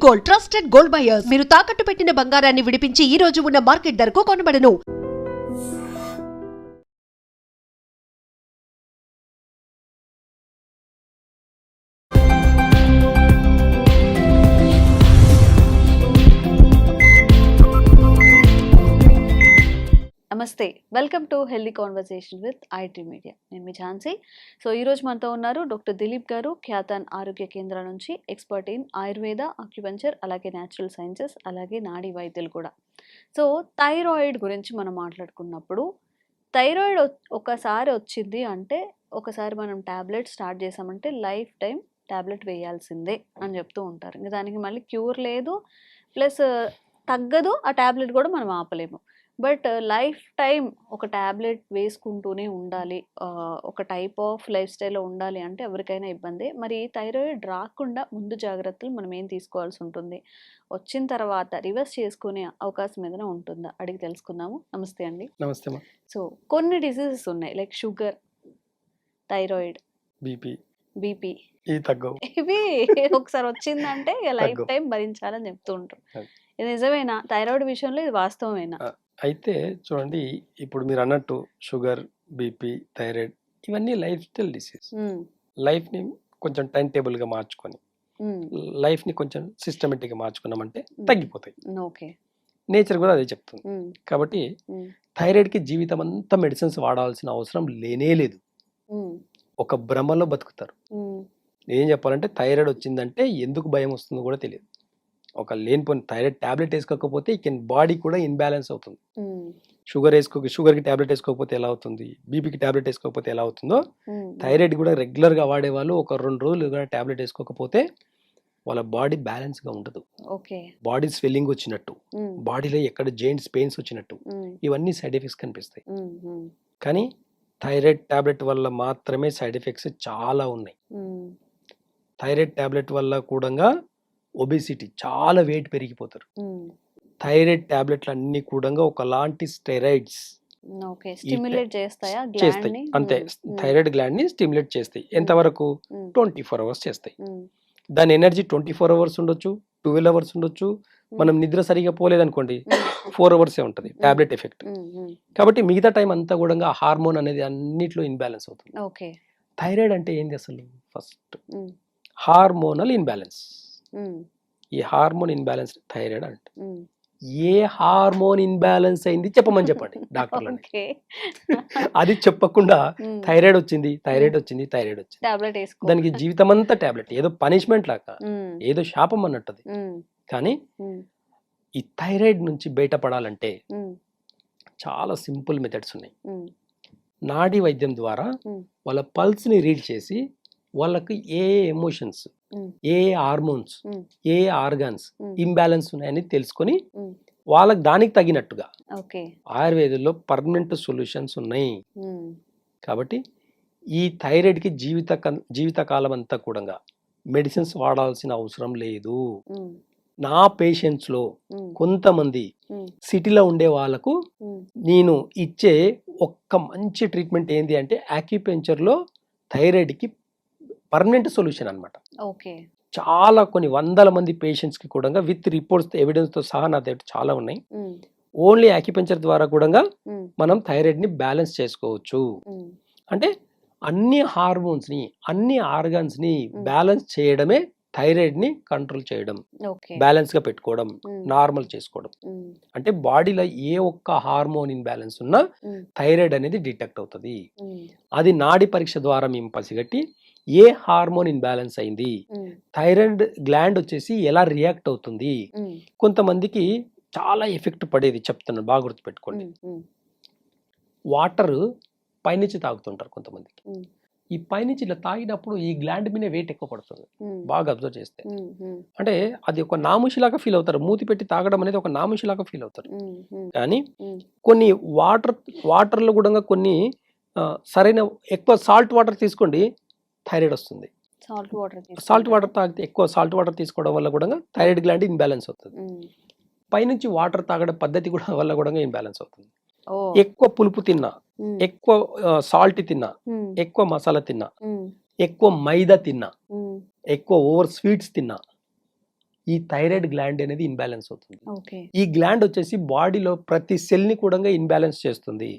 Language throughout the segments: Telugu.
Gold, trusted gold buyers. మీరు తాకట్టు పెట్టిన బంగారాన్ని విడిపించి ఈ రోజు ఉన్న మార్కెట్ ధరకు కొనబడను. నమస్తే, welcome to healthy conversation with IT media. నేను మీ ఝాన్సీ. సో ఈరోజు మనతో ఉన్నారు డాక్టర్ దిలీప్ గారు, ఖ్యాతన్ ఆరోగ్య కేంద్రం నుంచి, ఎక్స్పర్ట్ ఇన్ ఆయుర్వేద, అక్యుపంచర్, అలాగే న్యాచురల్ సైన్సెస్, అలాగే నాడీ వైద్యులు కూడా. సో థైరాయిడ్ గురించి మనం మాట్లాడుకున్నప్పుడు, థైరాయిడ్ ఒకసారి వచ్చింది అంటే, ఒకసారి మనం ట్యాబ్లెట్ స్టార్ట్ చేసామంటే లైఫ్ టైం ట్యాబ్లెట్ వేయాల్సిందే అని చెప్తూ ఉంటారు. ఇంకా దానికి మళ్ళీ క్యూర్ లేదు, ప్లస్ తగ్గదు, ఆ ట్యాబ్లెట్ కూడా మనం ఆపలేము. బట్ లైఫ్ టైం ఒక ట్యాబ్లెట్ వేసుకుంటూనే ఉండాలి, ఒక టైప్ ఆఫ్ లైఫ్ స్టైల్లో ఉండాలి అంటే ఎవరికైనా ఇబ్బంది. మరి థైరాయిడ్ రాకుండా ముందు జాగ్రత్తలు మనం ఏం తీసుకోవాల్సి ఉంటుంది, వచ్చిన తర్వాత రివర్స్ చేసుకునే అవకాశం ఏదైనా ఉంటుందా, అడిగి తెలుసుకుందాము. నమస్తే అండి. నమస్తే. సో కొన్ని డిసీజెస్ ఉన్నాయి, లైక్ షుగర్, థైరాయిడ్, బీపీ, ఇవి ఒకసారి వచ్చిందంటే లైఫ్ టైం భరించాలని చెప్తూ ఉంటారు. ఇది నిజమేనా? థైరాయిడ్ విషయంలో ఇది వాస్తవమేనా? అయితే చూడండి, ఇప్పుడు మీరు అన్నట్టు షుగర్, బీపీ, థైరాయిడ్ ఇవన్నీ లైఫ్ స్టైల్ డిసీజ్. లైఫ్ని కొంచెం టైం టేబుల్గా మార్చుకొని, లైఫ్ని కొంచెం సిస్టమేటిక్గా మార్చుకున్నామంటే తగ్గిపోతాయి. ఓకే, నేచర్ కూడా అదే చెప్తుంది. కాబట్టి థైరాయిడ్కి జీవితం అంతా మెడిసిన్స్ వాడాల్సిన అవసరం లేనే లేదు. ఒక భ్రమలో బతుకుతారు. ఏం చెప్పాలంటే థైరాయిడ్ వచ్చిందంటే ఎందుకు భయం వస్తుందో కూడా తెలియదు. ఒక లేనిపోయిన థైరాయిడ్ ట్యాబ్లెట్ వేసుకోకపోతే బాడీ కూడా ఇన్బ్యాలెన్స్ అవుతుంది. షుగర్కి ట్యాబ్లెట్ వేసుకోకపోతే ఎలా అవుతుంది, బీపీకి ట్యాబ్లెట్ వేసుకోకపోతే ఎలా అవుతుందో, థైరాయిడ్ కూడా రెగ్యులర్గా వాడేవాళ్ళు ఒక 2 రోజులు కూడా ట్యాబ్లెట్ వేసుకోకపోతే వాళ్ళ బాడీ బ్యాలెన్స్గా ఉండదు. బాడీ స్వెల్లింగ్ వచ్చినట్టు, బాడీలో ఎక్కడ జాయింట్స్ పెయిన్స్ వచ్చినట్టు, ఇవన్నీ సైడ్ ఎఫెక్ట్స్ కనిపిస్తాయి. కానీ థైరాయిడ్ ట్యాబ్లెట్ వల్ల మాత్రమే సైడ్ ఎఫెక్ట్స్ చాలా ఉన్నాయి. థైరాయిడ్ ట్యాబ్లెట్ వల్ల కూడా ఒబేసిటీ, చాలా వెయిట్ పెరిగిపోతారు. థైరాయిడ్ టాబ్లెట్లు అన్ని కూడా ఒకలాంటి స్టెరాయిడ్స్ చేస్తాయి, అంతే. థైరాయిడ్ గ్లాండ్ ని స్టిమ్యులేట్ చేస్తాయి. ఎంతవరకు? 24 అవర్స్ చేస్తాయి. దాని ఎనర్జీ 24 అవర్స్ ఉండొచ్చు, 12 అవర్స్ ఉండొచ్చు. మనం నిద్ర సరిగా పోలేదనుకోండి 4 అవర్సే ఉంటుంది టాబ్లెట్ ఎఫెక్ట్. కాబట్టి మిగతా టైం అంతా కూడా హార్మోన్ అనేది అన్నిట్లో ఇన్బ్యాలెన్స్ అవుతుంది. థైరాయిడ్ అంటే ఏంది అసలు? First hormonal imbalance. ఈ హార్మోన్ ఇన్బ్యాలెన్స్ థైరాయిడ్ అంటే. ఏ హార్మోన్ ఇన్బ్యాలెన్స్ అయింది చెప్పమని చెప్పండి డాక్టర్లని. అది చెప్పకుండా థైరాయిడ్ వచ్చింది, థైరాయిడ్ వచ్చింది, థైరాయిడ్ వచ్చింది, దానికి జీవితం అంతా టాబ్లెట్, ఏదో పనిష్మెంట్ లాగా, ఏదో శాపం అన్నట్టు. కానీ ఈ థైరాయిడ్ నుంచి బయటపడాలంటే చాలా సింపుల్ మెథడ్స్ ఉన్నాయి. నాడీ వైద్యం ద్వారా వాళ్ళ పల్స్ ని రీడ్ చేసి వాళ్ళకి ఏ ఎమోషన్స్, ఏ హార్మోన్స్, ఏ ఆర్గాన్స్ ఇంబ్యాలెన్స్ ఉన్నాయని తెలుసుకొని వాళ్ళకి దానికి తగినట్టుగా ఆయుర్వేదంలో పర్మనెంట్ సొల్యూషన్స్ ఉన్నాయి. కాబట్టి ఈ థైరాయిడ్ కి జీవితకాలం అంతా కూడా మెడిసిన్స్ వాడాల్సిన అవసరం లేదు. నా పేషెంట్స్ లో కొంతమంది సిటీలో ఉండే వాళ్ళకు నేను ఇచ్చే ఒక్క మంచి ట్రీట్మెంట్ ఏంటి అంటే ఆక్యుపెంచర్ లో థైరాయిడ్ కి పర్మనెంట్ సొల్యూషన్ అన్నమాట. చాలా కొన్ని వందల మంది పేషెంట్స్ కి కూడా విత్ రిపోర్ట్స్, ఎవిడెన్స్ తో సహా నా దగ్గర చాలా ఉన్నాయి. ఓన్లీ ఆక్యుపెంచర్ ద్వారా కూడా మనం థైరాయిడ్ ని బ్యాలెన్స్ చేసుకోవచ్చు. అంటే అన్ని హార్మోన్స్ ని, అన్ని ఆర్గాన్స్ ని బ్యాలెన్స్ చేయడమే థైరాయిడ్ ని కంట్రోల్ చేయడం, బ్యాలెన్స్ గా పెట్టుకోవడం, నార్మల్ చేసుకోవడం. అంటే బాడీలో ఏ ఒక్క హార్మోన్ ఇన్బ్యాలెన్స్ ఉన్నా థైరాయిడ్ అనేది డిటెక్ట్ అవుతుంది. అది నాడి పరీక్ష ద్వారా మేము పసిగట్టి ఏ హార్మోన్ ఇన్బ్యాలెన్స్ అయింది, థైరాయిడ్ గ్లాండ్ వచ్చేసి ఎలా రియాక్ట్ అవుతుంది. కొంతమందికి చాలా ఎఫెక్ట్ పడేది చెప్తున్నాను, బాగా గుర్తుపెట్టుకోండి. వాటర్ పైనుంచి తాగుతుంటారు కొంతమందికి. ఈ పైనుంచి ఇలా తాగినప్పుడు ఈ గ్లాండ్ మీద వెయిట్ ఎక్కువ పడుతుంది, బాగా అబ్జర్వ్ చేస్తే. అంటే అది ఒక నాముషిలాగా ఫీల్ అవుతారు, మూతి పెట్టి తాగడం అనేది ఒక నాముషిలాగా ఫీల్ అవుతారు. కానీ కొన్ని వాటర్లో కూడా కొన్ని సరైన ఎక్కువ సాల్ట్ వాటర్ తీసుకోండి, థైరాయిడ్ వస్తుంది. సాల్ట్ వాటర్ తాగితే, ఎక్కువ సాల్ట్ వాటర్ తీసుకోవడం వల్ల కూడా థైరాయిడ్ గ్లాండ్ ఇన్బ్యాలెన్స్ అవుతుంది. పైనుంచి వాటర్ తాగడం పద్ధతి కూడా వల్ల కూడా ఇన్బ్యాలెన్స్ అవుతుంది. ఎక్కువ పులుపు తిన్నా, ఎక్కువ సాల్ట్ తిన్నా, ఎక్కువ మసాలా తిన్నా, ఎక్కువ మైదా తిన్నా, ఎక్కువ ఓవర్ స్వీట్స్ తిన్నా ఈ థైరాయిడ్ గ్లాండ్ అనేది ఇన్బ్యాలెన్స్ అవుతుంది. ఓకే. ఈ గ్లాండ్ వచ్చేసి బాడీలో ప్రతి సెల్ ని కూడా ఇన్బ్యాలెన్స్ చేస్తుంది,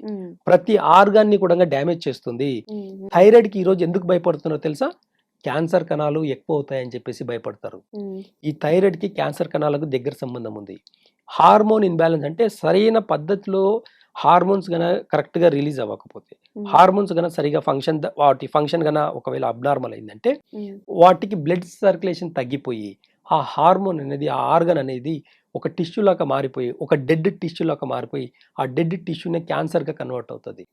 ప్రతి ఆర్గాన్ ని కూడా డ్యామేజ్ చేస్తుంది. థైరాయిడ్ కి ఈ రోజు ఎందుకు భయపడుతున్నారో తెలుసా? క్యాన్సర్ కణాలు ఎక్కువ అవుతాయని చెప్పేసి భయపడతారు. ఈ థైరాయిడ్ కి క్యాన్సర్ కణాలకు దగ్గర సంబంధం ఉంది. హార్మోన్ ఇన్బ్యాలెన్స్ అంటే సరైన పద్ధతిలో హార్మోన్స్ గన కరెక్ట్ గా రిలీజ్ అవ్వకపోతే, హార్మోన్స్ గన సరిగా వాటి ఫంక్షన్ గన ఒకవేళ అబ్నార్మల్ అయిందంటే వాటికి బ్లడ్ సర్క్యులేషన్ తగ్గిపోయి ఆ హార్మోన్ అనేది, ఆ ఆర్గన్ అనేది ఒక టిష్యూ లాగా మారిపోయి, ఒక డెడ్ టిష్యూ లాగా మారిపోయి ఆ డెడ్ టిష్యూనే క్యాన్సర్ గా కన్వర్ట్ అవుతుంది.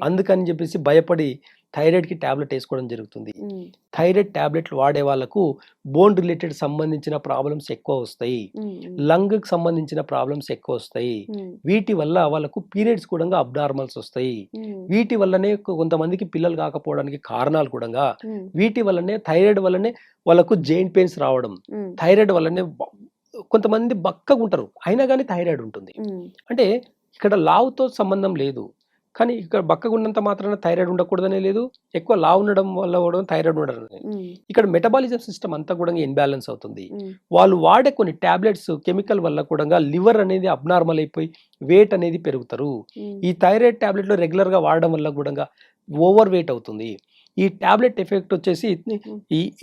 అందుకని చెప్పేసి భయపడి థైరాయిడ్ కి టాబ్లెట్ వేసుకోవడం జరుగుతుంది. థైరాయిడ్ టాబ్లెట్లు వాడే వాళ్ళకు బోన్ రిలేటెడ్ సంబంధించిన ప్రాబ్లమ్స్ ఎక్కువ వస్తాయి, లంగ్ కి సంబంధించిన ప్రాబ్లమ్స్ ఎక్కువ వస్తాయి. వీటి వల్ల వాళ్ళకు పీరియడ్స్ కూడా అబ్నార్మల్స్ వస్తాయి. వీటి వల్లనే కొంతమందికి పిల్లలు కాకపోవడానికి కారణాలు కూడా వీటి వల్లనే, థైరాయిడ్ వల్లనే వాళ్ళకు జాయింట్ పెయిన్స్ రావడం, థైరాయిడ్ వల్లనే కొంతమంది బక్కగా ఉంటారు అయినా కానీ థైరాయిడ్ ఉంటుంది. అంటే ఇక్కడ లావుతో సంబంధం లేదు, కానీ ఇక్కడ బక్కగా ఉన్నంత మాత్రాన థైరాయిడ్ ఉండకూడదనే లేదు, ఎక్కువ లావు ఉండడం వల్ల కూడా థైరాయిడ్ ఉండడం. ఇక్కడ మెటబాలిజం సిస్టమ్ అంతా కూడా ఇన్బ్యాలెన్స్ అవుతుంది. వాళ్ళు వాడే కొన్ని టాబ్లెట్స్ కెమికల్ వల్ల కూడా లివర్ అనేది అబ్నార్మల్ అయిపోయి వెయిట్ అనేది పెరుగుతారు. ఈ థైరాయిడ్ టాబ్లెట్లు రెగ్యులర్ గా వాడడం వల్ల కూడా ఓవర్ వెయిట్ అవుతుంది. ఈ టాబ్లెట్ ఎఫెక్ట్ వచ్చేసి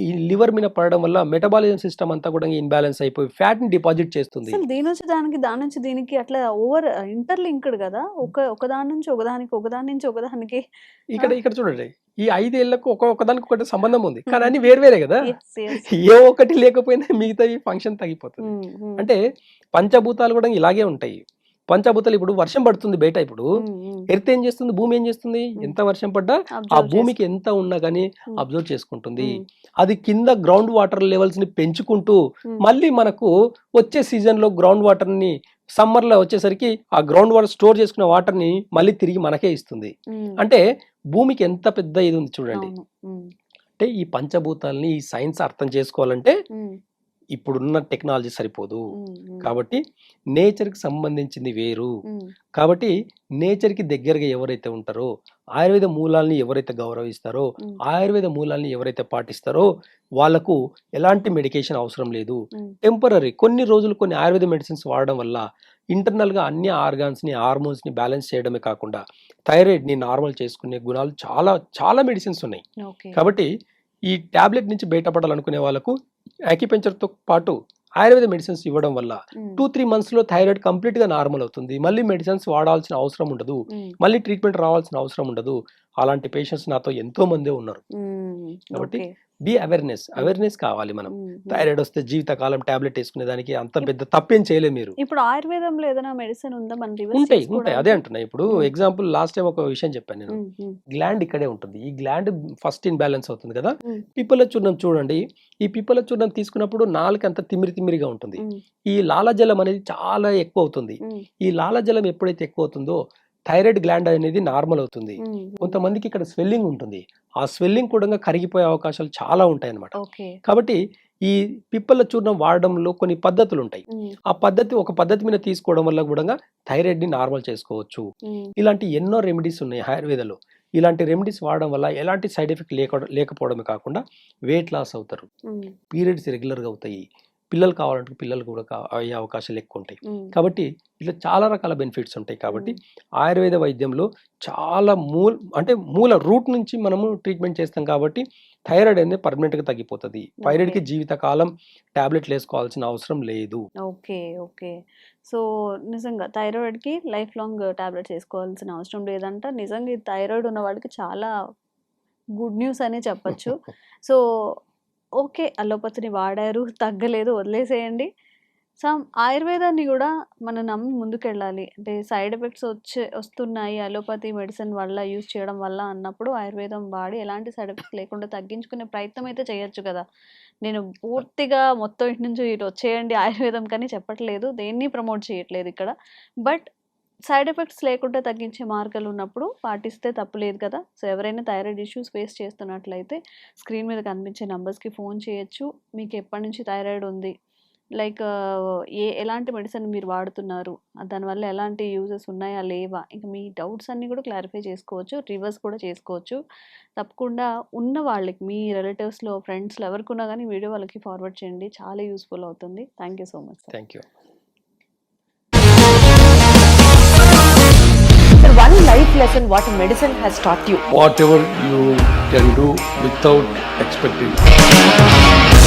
ఈ లివర్ మీద పడడం వల్ల మెటబాలిజం సిస్టమ్ అంతా కూడా ఇన్బ్యాలెన్స్ అయిపోయి ఫ్యాట్ ని డిపాజిట్ చేస్తుంది. దీని నుంచి దానికి, దాని నుంచి దీనికి అట్లా ఓవర్ ఇంటర్లింక్డ్ కదా, ఒక దాని నుంచి ఒకదానికి, ఒకదాని నుంచి ఒకదానికి. ఇక్కడ చూడండి, ఈ 5 ఏళ్లకు ఒకదానికి ఒకటి సంబంధం ఉంది, కానీ అన్ని వేరే కదా. ఏ ఒక్కటి లేకపోయినా మిగతా ఫంక్షన్ తగ్గిపోతుంది. అంటే పంచభూతాలు కూడా ఇలాగే ఉంటాయి. పంచభూతాలు ఇప్పుడు వర్షం పడుతుంది బయట, ఇప్పుడు ఎర్త్ ఏం చేస్తుంది, భూమి ఏం చేస్తుంది, ఎంత వర్షం పడ్డా ఆ భూమికి ఎంత ఉన్నా కానీ అబ్జర్వ్ చేసుకుంటుంది. అది కింద గ్రౌండ్ వాటర్ లెవెల్స్ ని పెంచుకుంటూ మళ్ళీ మనకు వచ్చే సీజన్ లో గ్రౌండ్ వాటర్ ని సమ్మర్ లో వచ్చేసరికి ఆ గ్రౌండ్ వాటర్ స్టోర్ చేసుకున్న వాటర్ ని మళ్ళీ తిరిగి మనకే ఇస్తుంది. అంటే భూమికి ఎంత పెద్ద ఇది ఉంది చూడండి. అంటే ఈ పంచభూతాలని, ఈ సైన్స్ అర్థం చేసుకోవాలంటే ఇప్పుడున్న టెక్నాలజీ సరిపోదు. కాబట్టి నేచర్ కి సంబంధించింది వేరు. కాబట్టి నేచర్ కి దగ్గరగా ఎవరైతే ఉంటారో, ఆయుర్వేద మూలాల్ని ఎవరైతే గౌరవిస్తారో, ఆయుర్వేద మూలాల్ని ఎవరైతే పాటిస్తారో వాళ్ళకు ఎలాంటి మెడికేషన్ అవసరం లేదు. టెంపరీ కొన్ని రోజులు కొన్ని ఆయుర్వేద మెడిసిన్స్ వాడడం వల్ల ఇంటర్నల్ గా అన్ని ఆర్గాన్స్ ని, హార్మోన్స్ ని బ్యాలెన్స్ చేయడమే కాకుండా థైరాయిడ్ ని నార్మల్ చేసుకునే గుణాలు చాలా చాలా మెడిసిన్స్ ఉన్నాయి. కాబట్టి ఈ టాబ్లెట్ నుంచి బయటపడాలనుకునే వాళ్ళకు యాక్యుపెంచర్ తో పాటు ఆయుర్వేద మెడిసిన్స్ ఇవ్వడం వల్ల 2-3 months లో థైరాయిడ్ కంప్లీట్ గా నార్మల్ అవుతుంది. మళ్ళీ మెడిసిన్స్ వాడాల్సిన అవసరం ఉండదు, మళ్ళీ ట్రీట్మెంట్ రావాల్సిన అవసరం ఉండదు. అలాంటి పేషెంట్స్ నాతో ఎంతో మందే ఉన్నారు. కాబట్టి బి అవేర్నెస్ కావాలి. మనం థైరాయిడ్ వస్తే జీవితకాలం టాబ్లెట్ వేసుకునే దానికి అంత పెద్ద తప్పేం చేయలేదు. మీరు ఇప్పుడు ఆయుర్వేదంలో ఏదైనా మెడిసిన్ ఉందా? ఉంటాయి, అదే అంటున్నా. ఇప్పుడు ఎగ్జాంపుల్ లాస్ట్ టైం ఒక విషయం చెప్పాను నేను, గ్లాండ్ ఇక్కడే ఉంటుంది. ఈ గ్లాండ్ ఫస్ట్ ఇన్బ్యాలెన్స్ అవుతుంది కదా. పిప్పల చూర్ణం చూడండి, ఈ పిప్పల చూర్ణం తీసుకున్నప్పుడు నాలుక అంత తిమిరిగా ఉంటుంది. ఈ లాలజలం అనేది చాలా ఎక్కువ అవుతుంది. ఈ లాలజలం ఎప్పుడైతే ఎక్కువ అవుతుందో థైరాయిడ్ గ్లాండ్ అనేది నార్మల్ అవుతుంది. కొంతమందికి ఇక్కడ స్వెల్లింగ్ ఉంటుంది, ఆ స్వెల్లింగ్ కూడా కరిగిపోయే అవకాశాలు చాలా ఉంటాయి అన్నమాట. కాబట్టి ఈ పిప్పల చూర్ణం వాడడంలో కొన్ని పద్ధతులు ఉంటాయి. ఆ ఒక పద్ధతి మీద తీసుకోవడం వల్ల కూడా థైరాయిడ్ ని నార్మల్ చేసుకోవచ్చు. ఇలాంటి ఎన్నో రెమెడీస్ ఉన్నాయి ఆయుర్వేదంలో. ఇలాంటి రెమెడీస్ వాడడం వల్ల ఎలాంటి సైడ్ ఎఫెక్ట్ లేకపోవడమే కాకుండా వెయిట్ లాస్ అవుతారు, పీరియడ్స్ రెగ్యులర్ గా అవుతాయి, పిల్లలు కావాలంటే పిల్లలు కూడా అయ్యే అవకాశాలు ఎక్కువ ఉంటాయి. కాబట్టి ఇట్లా చాలా రకాల బెనిఫిట్స్ ఉంటాయి. కాబట్టి ఆయుర్వేద వైద్యంలో చాలా మూల రూట్ నుంచి మనము ట్రీట్మెంట్ చేస్తాం. కాబట్టి థైరాయిడ్ అనేది పర్మనెంట్ గా తగ్గిపోతుంది. థైరాయిడ్ కి జీవితకాలం టాబ్లెట్లు వేసుకోవాల్సిన అవసరం లేదు. ఓకే. సో నిజంగా థైరాయిడ్ కి లైఫ్ లాంగ్ టాబ్లెట్స్ వేసుకోవాల్సిన అవసరం లేదంట. నిజంగా ఈ థైరాయిడ్ ఉన్న వాళ్ళకి చాలా గుడ్ న్యూస్ అనే చెప్పొచ్చు. సో ఓకే, అలోపతిని వాడారు, తగ్గలేదు, వదిలేసేయండి. ఆయుర్వేదాన్ని కూడా మనం నమ్మి ముందుకెళ్ళాలి. అంటే సైడ్ ఎఫెక్ట్స్ వస్తున్నాయి అలోపతి మెడిసిన్ వల్ల, యూజ్ చేయడం వల్ల అన్నప్పుడు ఆయుర్వేదం వాడి ఎలాంటి సైడ్ ఎఫెక్ట్స్ లేకుండా తగ్గించుకునే ప్రయత్నం అయితే చేయొచ్చు కదా. నేను పూర్తిగా మొత్తం ఇటు నుంచి ఇటు వచ్చేయండి ఆయుర్వేదం కానీ చెప్పట్లేదు, దేన్ని ప్రమోట్ చేయట్లేదు ఇక్కడ. బట్ సైడ్ ఎఫెక్ట్స్ లేకుండా తగ్గించే మార్గాలు ఉన్నప్పుడు పాటిస్తే తప్పులేదు కదా. సో ఎవరైనా థైరాయిడ్ ఇష్యూస్ ఫేస్ చేస్తున్నట్లయితే స్క్రీన్ మీద కనిపించే నంబర్స్కి ఫోన్ చేయొచ్చు. మీకు ఎప్పటి నుంచి థైరాయిడ్ ఉంది, లైక్ ఎలాంటి మెడిసిన్ మీరు వాడుతున్నారు, దానివల్ల ఎలాంటి యూజెస్ ఉన్నాయా లేవా, ఇంకా మీ డౌట్స్ అన్నీ కూడా క్లారిఫై చేసుకోవచ్చు, రివర్స్ కూడా చేసుకోవచ్చు. తప్పకుండా ఉన్న వాళ్ళకి మీ రిలేటివ్స్లో ఫ్రెండ్స్లో ఎవరికి ఉన్నా కానీ వీడియో వాళ్ళకి ఫార్వర్డ్ చేయండి, చాలా యూస్ఫుల్ అవుతుంది. Thank you so much sir. Thank you. One life lesson what medicine has taught you. Whatever you can do without expecting.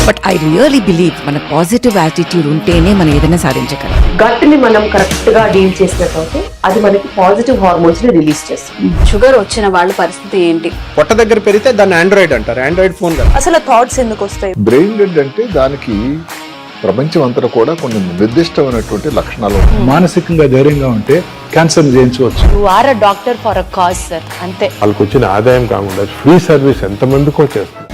But I really believe మన పాజిటివ్ యాటిట్యూడ్ ఉంటేనే మనం ఏదైనా సాధించగలం. గట్ ని మనం కరెక్ట్ గా డీల్ చేసినట్లయితే అది మనకి పాజిటివ్ హార్మోన్స్ ని రిలీజ్ చేస్తుంది. షుగర్ వచ్చిన వాళ్ళ పరిస్థితి ఏంటి? పొట్ట దగ్గర పెరిగితే దాన్ని ఆండ్రాయిడ్ అంటారు, ఆండ్రాయిడ్ ఫోన్ కదా. అసలు థాట్స్ ఎందుకు వస్తాయి? బ్రెయిన్ డెడ్ అంటే దానికి ప్రపంచం అంతా కూడా కొన్ని నిర్దిష్టమైనటువంటి లక్షణాలు ఉన్నాయి. మానసికంగా ధైర్యంగా ఉంటే క్యాన్సర్ జయించవచ్చు. You are a doctor for a cause sir, అంతే. వాళ్ళకి వచ్చిన ఆదాయం కాకుండా ఫ్రీ సర్వీస్ ఎంతమందికో చేస్తారు.